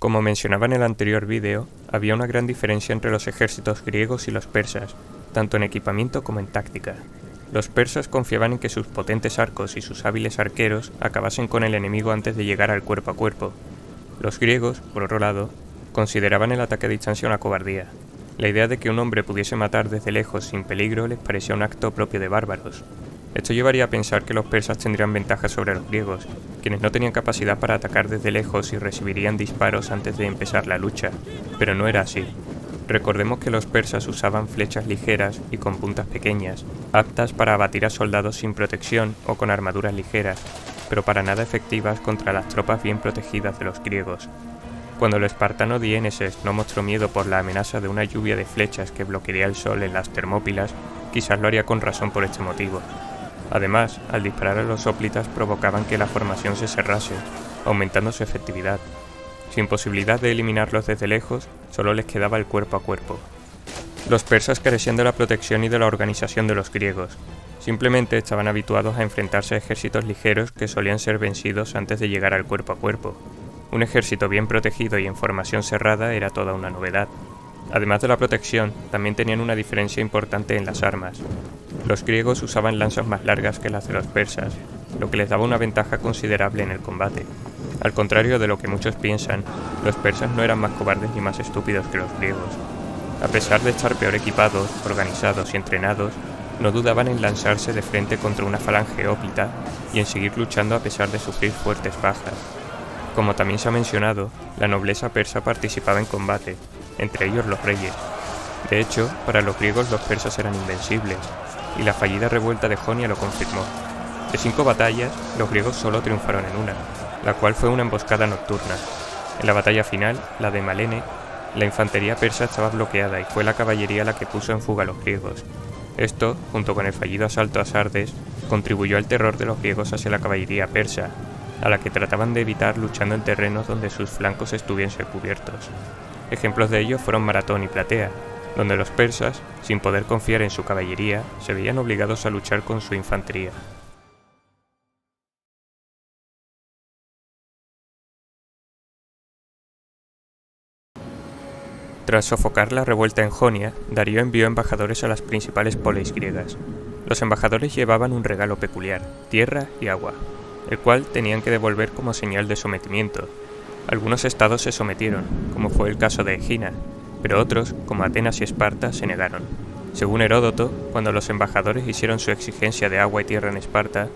Como mencionaba en el anterior vídeo, había una gran diferencia entre los ejércitos griegos y los persas, tanto en equipamiento como en táctica. Los persas confiaban en que sus potentes arcos y sus hábiles arqueros acabasen con el enemigo antes de llegar al cuerpo a cuerpo. Los griegos, por otro lado, consideraban el ataque a distancia una cobardía. La idea de que un hombre pudiese matar desde lejos sin peligro les parecía un acto propio de bárbaros. Esto llevaría a pensar que los persas tendrían ventaja sobre los griegos, quienes no tenían capacidad para atacar desde lejos y recibirían disparos antes de empezar la lucha, pero no era así. Recordemos que los persas usaban flechas ligeras y con puntas pequeñas, aptas para abatir a soldados sin protección o con armaduras ligeras, pero para nada efectivas contra las tropas bien protegidas de los griegos. Cuando el espartano Dieneses no mostró miedo por la amenaza de una lluvia de flechas que bloquearía el sol en las Termópilas, quizás lo haría con razón por este motivo. Además, al disparar a los hoplitas provocaban que la formación se cerrase, aumentando su efectividad. Sin posibilidad de eliminarlos desde lejos, solo les quedaba el cuerpo a cuerpo. Los persas carecían de la protección y de la organización de los griegos. Simplemente estaban habituados a enfrentarse a ejércitos ligeros que solían ser vencidos antes de llegar al cuerpo a cuerpo. Un ejército bien protegido y en formación cerrada era toda una novedad. Además de la protección, también tenían una diferencia importante en las armas. Los griegos usaban lanzas más largas que las de los persas, lo que les daba una ventaja considerable en el combate. Al contrario de lo que muchos piensan, los persas no eran más cobardes ni más estúpidos que los griegos. A pesar de estar peor equipados, organizados y entrenados, no dudaban en lanzarse de frente contra una falange hóplita y en seguir luchando a pesar de sufrir fuertes bajas. Como también se ha mencionado, la nobleza persa participaba en combate, entre ellos los reyes. De hecho, para los griegos los persas eran invencibles, y la fallida revuelta de Jonia lo confirmó. De 5 batallas, los griegos solo triunfaron en una, la cual fue una emboscada nocturna. En la batalla final, la de Malene, la infantería persa estaba bloqueada y fue la caballería la que puso en fuga a los griegos. Esto, junto con el fallido asalto a Sardes, contribuyó al terror de los griegos hacia la caballería persa, a la que trataban de evitar luchando en terrenos donde sus flancos estuviesen cubiertos. Ejemplos de ello fueron Maratón y Platea, donde los persas, sin poder confiar en su caballería, se veían obligados a luchar con su infantería. Tras sofocar la revuelta en Jonia, Darío envió embajadores a las principales polis griegas. Los embajadores llevaban un regalo peculiar, tierra y agua, el cual tenían que devolver como señal de sometimiento. Algunos estados se sometieron, como fue el caso de Egina, pero otros, como Atenas y Esparta, se negaron. Según Heródoto, cuando los embajadores hicieron su exigencia de agua y tierra en Esparta,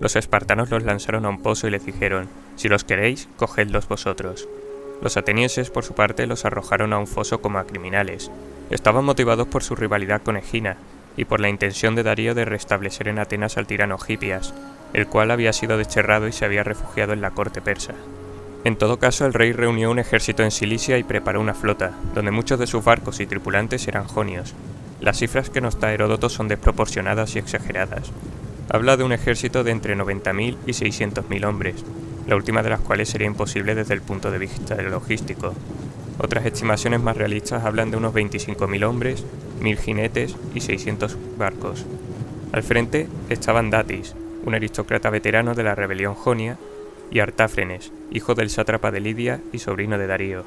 los espartanos los lanzaron a un pozo y les dijeron: «Si los queréis, cogedlos vosotros». Los atenienses, por su parte, los arrojaron a un foso como a criminales. Estaban motivados por su rivalidad con Egina y por la intención de Darío de restablecer en Atenas al tirano Hipias, el cual había sido desterrado y se había refugiado en la corte persa. En todo caso, el rey reunió un ejército en Cilicia y preparó una flota, donde muchos de sus barcos y tripulantes eran jonios. Las cifras que nos da Heródoto son desproporcionadas y exageradas. Habla de un ejército de entre 90.000 y 600.000 hombres, la última de las cuales sería imposible desde el punto de vista logístico. Otras estimaciones más realistas hablan de unos 25.000 hombres, 1.000 jinetes y 600 barcos. Al frente estaban Datis, un aristócrata veterano de la rebelión jonia, y Artáfrenes, hijo del sátrapa de Lidia y sobrino de Darío.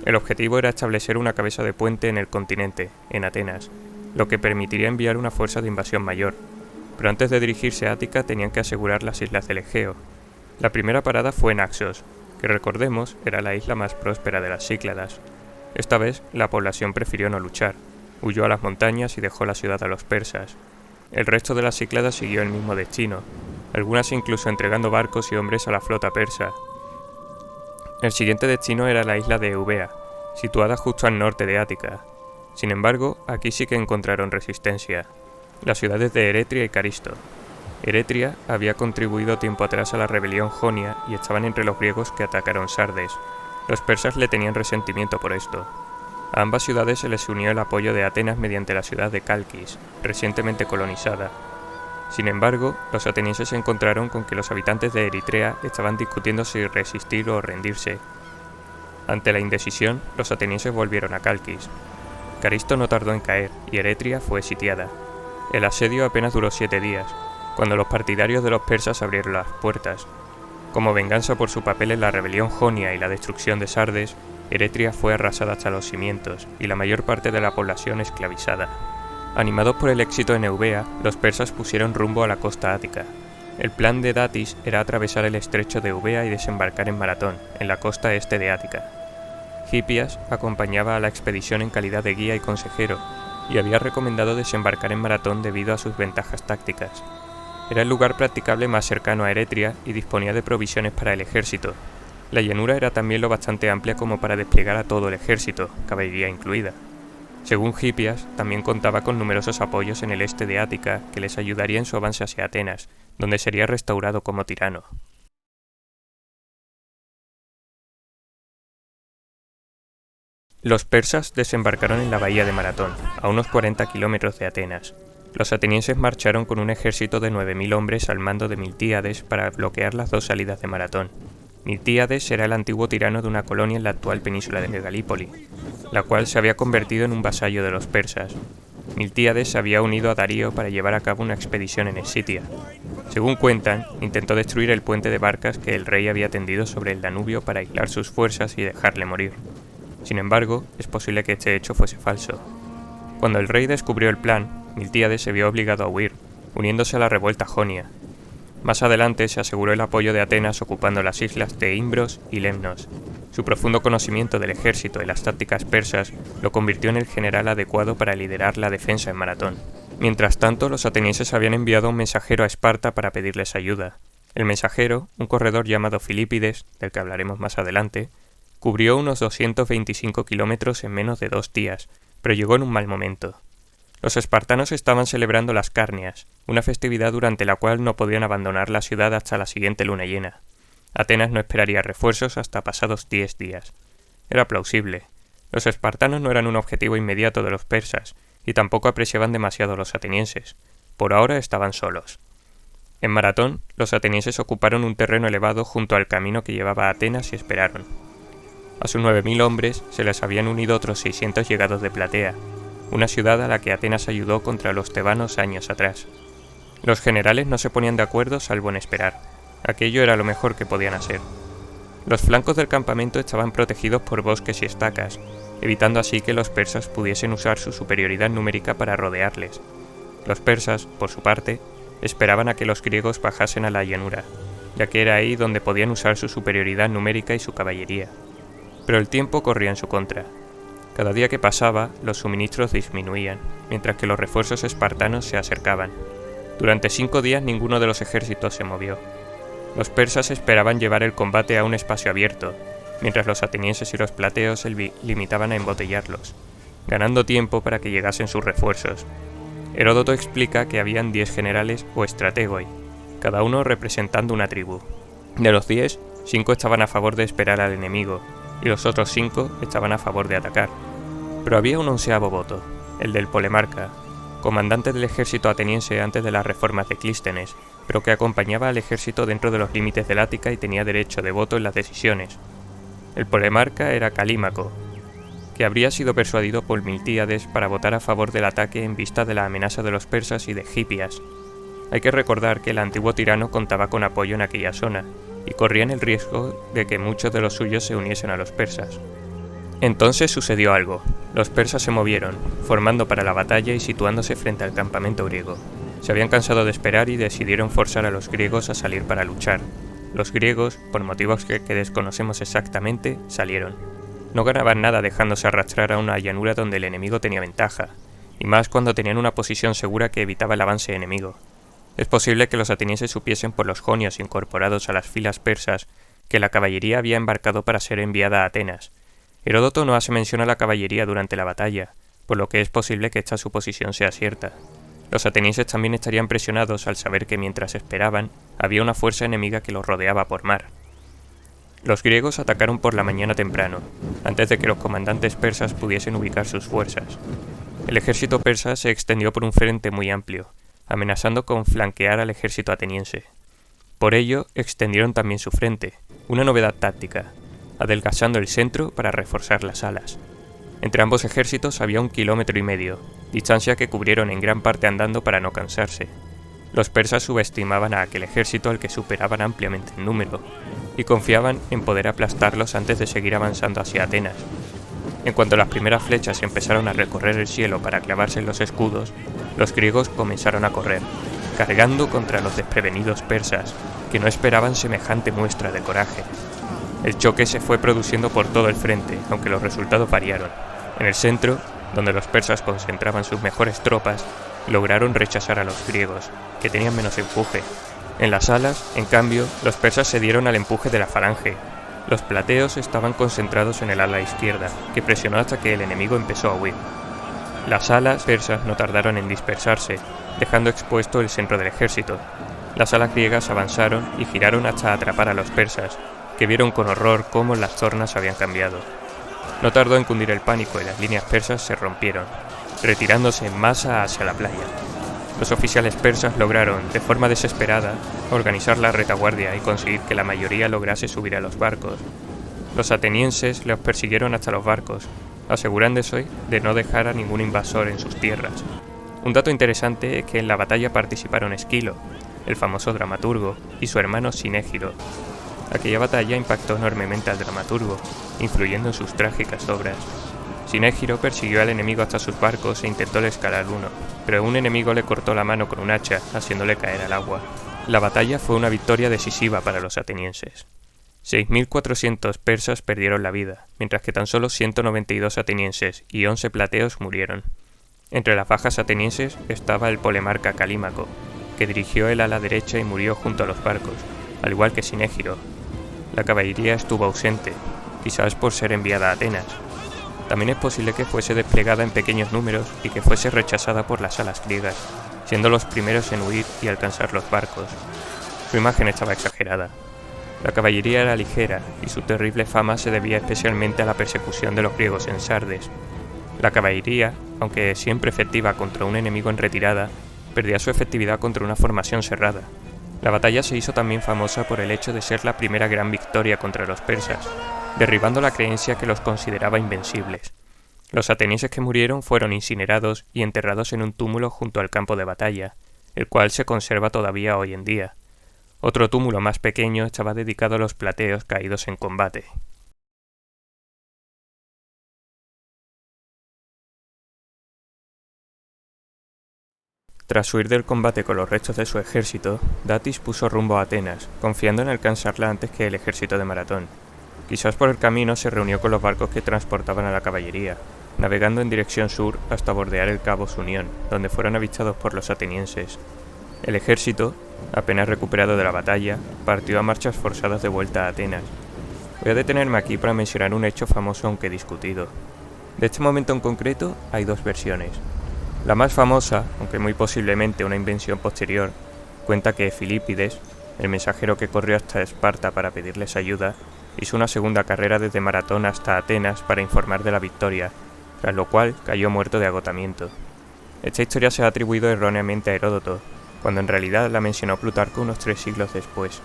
El objetivo era establecer una cabeza de puente en el continente, en Atenas, lo que permitiría enviar una fuerza de invasión mayor. Pero antes de dirigirse a Ática tenían que asegurar las islas del Egeo. La primera parada fue Naxos, que recordemos era la isla más próspera de las Cícladas. Esta vez la población prefirió no luchar, huyó a las montañas y dejó la ciudad a los persas. El resto de las Cícladas siguió el mismo destino, algunas incluso entregando barcos y hombres a la flota persa. El siguiente destino era la isla de Eubea, situada justo al norte de Ática. Sin embargo, aquí sí que encontraron resistencia, las ciudades de Eretria y Caristo. Eretria había contribuido tiempo atrás a la rebelión jonia y estaban entre los griegos que atacaron Sardes. Los persas le tenían resentimiento por esto. A ambas ciudades se les unió el apoyo de Atenas mediante la ciudad de Calquis, recientemente colonizada. Sin embargo, los atenienses se encontraron con que los habitantes de Eritrea estaban discutiendo si resistir o rendirse. Ante la indecisión, los atenienses volvieron a Calquis. Caristo no tardó en caer y Eretria fue sitiada. El asedio apenas duró 7 días, cuando los partidarios de los persas abrieron las puertas. Como venganza por su papel en la rebelión jonia y la destrucción de Sardes, Eretria fue arrasada hasta los cimientos y la mayor parte de la población esclavizada. Animados por el éxito en Eubea, los persas pusieron rumbo a la costa ática. El plan de Datis era atravesar el estrecho de Eubea y desembarcar en Maratón, en la costa este de Ática. Hipias acompañaba a la expedición en calidad de guía y consejero, y había recomendado desembarcar en Maratón debido a sus ventajas tácticas. Era el lugar practicable más cercano a Eretria y disponía de provisiones para el ejército. La llanura era también lo bastante amplia como para desplegar a todo el ejército, caballería incluida. Según Hipias, también contaba con numerosos apoyos en el este de Ática que les ayudaría en su avance hacia Atenas, donde sería restaurado como tirano. Los persas desembarcaron en la bahía de Maratón, a unos 40 kilómetros de Atenas. Los atenienses marcharon con un ejército de 9.000 hombres al mando de Miltíades para bloquear las dos salidas de Maratón. Miltíades era el antiguo tirano de una colonia en la actual península de Galípoli, la cual se había convertido en un vasallo de los persas. Miltíades se había unido a Darío para llevar a cabo una expedición en Escitia. Según cuentan, intentó destruir el puente de barcas que el rey había tendido sobre el Danubio para aislar sus fuerzas y dejarle morir. Sin embargo, es posible que este hecho fuese falso. Cuando el rey descubrió el plan, Miltíades se vio obligado a huir, uniéndose a la revuelta jonia. Más adelante se aseguró el apoyo de Atenas ocupando las islas de Imbros y Lemnos. Su profundo conocimiento del ejército y las tácticas persas lo convirtió en el general adecuado para liderar la defensa en Maratón. Mientras tanto, los atenienses habían enviado un mensajero a Esparta para pedirles ayuda. El mensajero, un corredor llamado Filípides, del que hablaremos más adelante, cubrió unos 225 kilómetros en menos de 2 días, pero llegó en un mal momento. Los espartanos estaban celebrando las Carnias, una festividad durante la cual no podían abandonar la ciudad hasta la siguiente luna llena. Atenas no esperaría refuerzos hasta pasados 10 días. Era plausible. Los espartanos no eran un objetivo inmediato de los persas, y tampoco apreciaban demasiado a los atenienses. Por ahora estaban solos. En Maratón, los atenienses ocuparon un terreno elevado junto al camino que llevaba a Atenas y esperaron. A sus 9.000 hombres se les habían unido otros 600 llegados de Platea, una ciudad a la que Atenas ayudó contra los tebanos años atrás. Los generales no se ponían de acuerdo salvo en esperar. Aquello era lo mejor que podían hacer. Los flancos del campamento estaban protegidos por bosques y estacas, evitando así que los persas pudiesen usar su superioridad numérica para rodearles. Los persas, por su parte, esperaban a que los griegos bajasen a la llanura, ya que era ahí donde podían usar su superioridad numérica y su caballería. Pero el tiempo corría en su contra. Cada día que pasaba, los suministros disminuían, mientras que los refuerzos espartanos se acercaban. Durante 5 días ninguno de los ejércitos se movió. Los persas esperaban llevar el combate a un espacio abierto, mientras los atenienses y los plateos se limitaban a embotellarlos, ganando tiempo para que llegasen sus refuerzos. Heródoto explica que habían 10 generales o strategoi, cada uno representando una tribu. De los 10, 5 estaban a favor de esperar al enemigo, y los otros 5 estaban a favor de atacar. Pero había un 11º voto, el del Polemarca, comandante del ejército ateniense antes de las reformas de Clístenes, pero que acompañaba al ejército dentro de los límites del Ática y tenía derecho de voto en las decisiones. El Polemarca era Calímaco, que habría sido persuadido por Miltíades para votar a favor del ataque en vista de la amenaza de los persas y de Hipias. Hay que recordar que el antiguo tirano contaba con apoyo en aquella zona, y corrían el riesgo de que muchos de los suyos se uniesen a los persas. Entonces sucedió algo. Los persas se movieron, formando para la batalla y situándose frente al campamento griego. Se habían cansado de esperar y decidieron forzar a los griegos a salir para luchar. Los griegos, por motivos que desconocemos exactamente, salieron. No ganaban nada dejándose arrastrar a una llanura donde el enemigo tenía ventaja, y más cuando tenían una posición segura que evitaba el avance enemigo. Es posible que los atenienses supiesen por los jonios incorporados a las filas persas que la caballería había embarcado para ser enviada a Atenas. Heródoto no hace mención a la caballería durante la batalla, por lo que es posible que esta suposición sea cierta. Los atenienses también estarían presionados al saber que mientras esperaban, había una fuerza enemiga que los rodeaba por mar. Los griegos atacaron por la mañana temprano, antes de que los comandantes persas pudiesen ubicar sus fuerzas. El ejército persa se extendió por un frente muy amplio, amenazando con flanquear al ejército ateniense. Por ello, extendieron también su frente, una novedad táctica, adelgazando el centro para reforzar las alas. Entre ambos ejércitos había 1,5 kilómetros, distancia que cubrieron en gran parte andando para no cansarse. Los persas subestimaban a aquel ejército al que superaban ampliamente en número, y confiaban en poder aplastarlos antes de seguir avanzando hacia Atenas. En cuanto las primeras flechas empezaron a recorrer el cielo para clavarse en los escudos, los griegos comenzaron a correr, cargando contra los desprevenidos persas, que no esperaban semejante muestra de coraje. El choque se fue produciendo por todo el frente, aunque los resultados variaron. En el centro, donde los persas concentraban sus mejores tropas, lograron rechazar a los griegos, que tenían menos empuje. En las alas, en cambio, los persas se dieron al empuje de la falange. Los plateos estaban concentrados en el ala izquierda, que presionó hasta que el enemigo empezó a huir. Las alas persas no tardaron en dispersarse, dejando expuesto el centro del ejército. Las alas griegas avanzaron y giraron hasta atrapar a los persas, que vieron con horror cómo las tornas habían cambiado. No tardó en cundir el pánico y las líneas persas se rompieron, retirándose en masa hacia la playa. Los oficiales persas lograron, de forma desesperada, organizar la retaguardia y conseguir que la mayoría lograse subir a los barcos. Los atenienses los persiguieron hasta los barcos, asegurándose de no dejar a ningún invasor en sus tierras. Un dato interesante es que en la batalla participaron Esquilo, el famoso dramaturgo, y su hermano Sinégiro. Aquella batalla impactó enormemente al dramaturgo, influyendo en sus trágicas obras. Sinégiro persiguió al enemigo hasta sus barcos e intentó escalar uno, pero un enemigo le cortó la mano con un hacha, haciéndole caer al agua. La batalla fue una victoria decisiva para los atenienses. 6.400 persas perdieron la vida, mientras que tan solo 192 atenienses y 11 plateos murieron. Entre las bajas atenienses estaba el polemarca Calímaco, que dirigió el ala derecha y murió junto a los barcos, al igual que Sinégiro. La caballería estuvo ausente, quizás por ser enviada a Atenas. También es posible que fuese desplegada en pequeños números y que fuese rechazada por las alas griegas, siendo los primeros en huir y alcanzar los barcos. Su imagen estaba exagerada. La caballería era ligera y su terrible fama se debía especialmente a la persecución de los griegos en Sardes. La caballería, aunque siempre efectiva contra un enemigo en retirada, perdía su efectividad contra una formación cerrada. La batalla se hizo también famosa por el hecho de ser la primera gran victoria contra los persas, derribando la creencia que los consideraba invencibles. Los atenienses que murieron fueron incinerados y enterrados en un túmulo junto al campo de batalla, el cual se conserva todavía hoy en día. Otro túmulo más pequeño estaba dedicado a los plateos caídos en combate. Tras huir del combate con los restos de su ejército, Datis puso rumbo a Atenas, confiando en alcanzarla antes que el ejército de Maratón. Quizás por el camino se reunió con los barcos que transportaban a la caballería, navegando en dirección sur hasta bordear el cabo Unión, donde fueron avistados por los atenienses. El ejército, apenas recuperado de la batalla, partió a marchas forzadas de vuelta a Atenas. Voy a detenerme aquí para mencionar un hecho famoso aunque discutido. De este momento en concreto hay dos versiones. La más famosa, aunque muy posiblemente una invención posterior, cuenta que Filípides, el mensajero que corrió hasta Esparta para pedirles ayuda, hizo una segunda carrera desde Maratón hasta Atenas para informar de la victoria, tras lo cual cayó muerto de agotamiento. Esta historia se ha atribuido erróneamente a Heródoto, cuando en realidad la mencionó Plutarco unos 3 siglos después.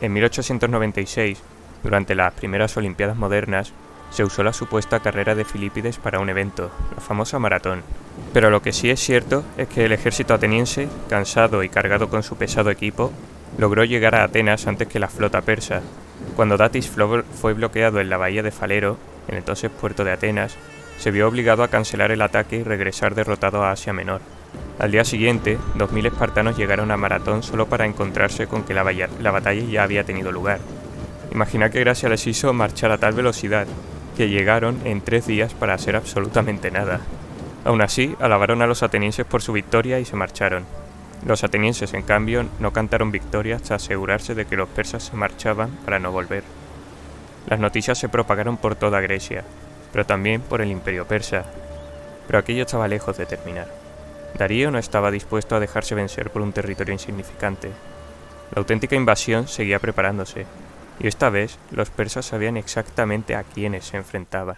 En 1896, durante las primeras Olimpiadas modernas, se usó la supuesta carrera de Filípides para un evento, la famosa maratón. Pero lo que sí es cierto es que el ejército ateniense, cansado y cargado con su pesado equipo, logró llegar a Atenas antes que la flota persa. Cuando Datis fue bloqueado en la bahía de Falero, en el entonces puerto de Atenas, se vio obligado a cancelar el ataque y regresar derrotado a Asia Menor. Al día siguiente, 2.000 espartanos llegaron a Maratón solo para encontrarse con que la batalla ya había tenido lugar. Imagina qué gracia les hizo marchar a tal velocidad, que llegaron en 3 días para hacer absolutamente nada. Aún así, alabaron a los atenienses por su victoria y se marcharon. Los atenienses, en cambio, no cantaron victoria hasta asegurarse de que los persas se marchaban para no volver. Las noticias se propagaron por toda Grecia, pero también por el imperio persa. Pero aquello estaba lejos de terminar. Darío no estaba dispuesto a dejarse vencer por un territorio insignificante. La auténtica invasión seguía preparándose, y esta vez los persas sabían exactamente a quiénes se enfrentaban.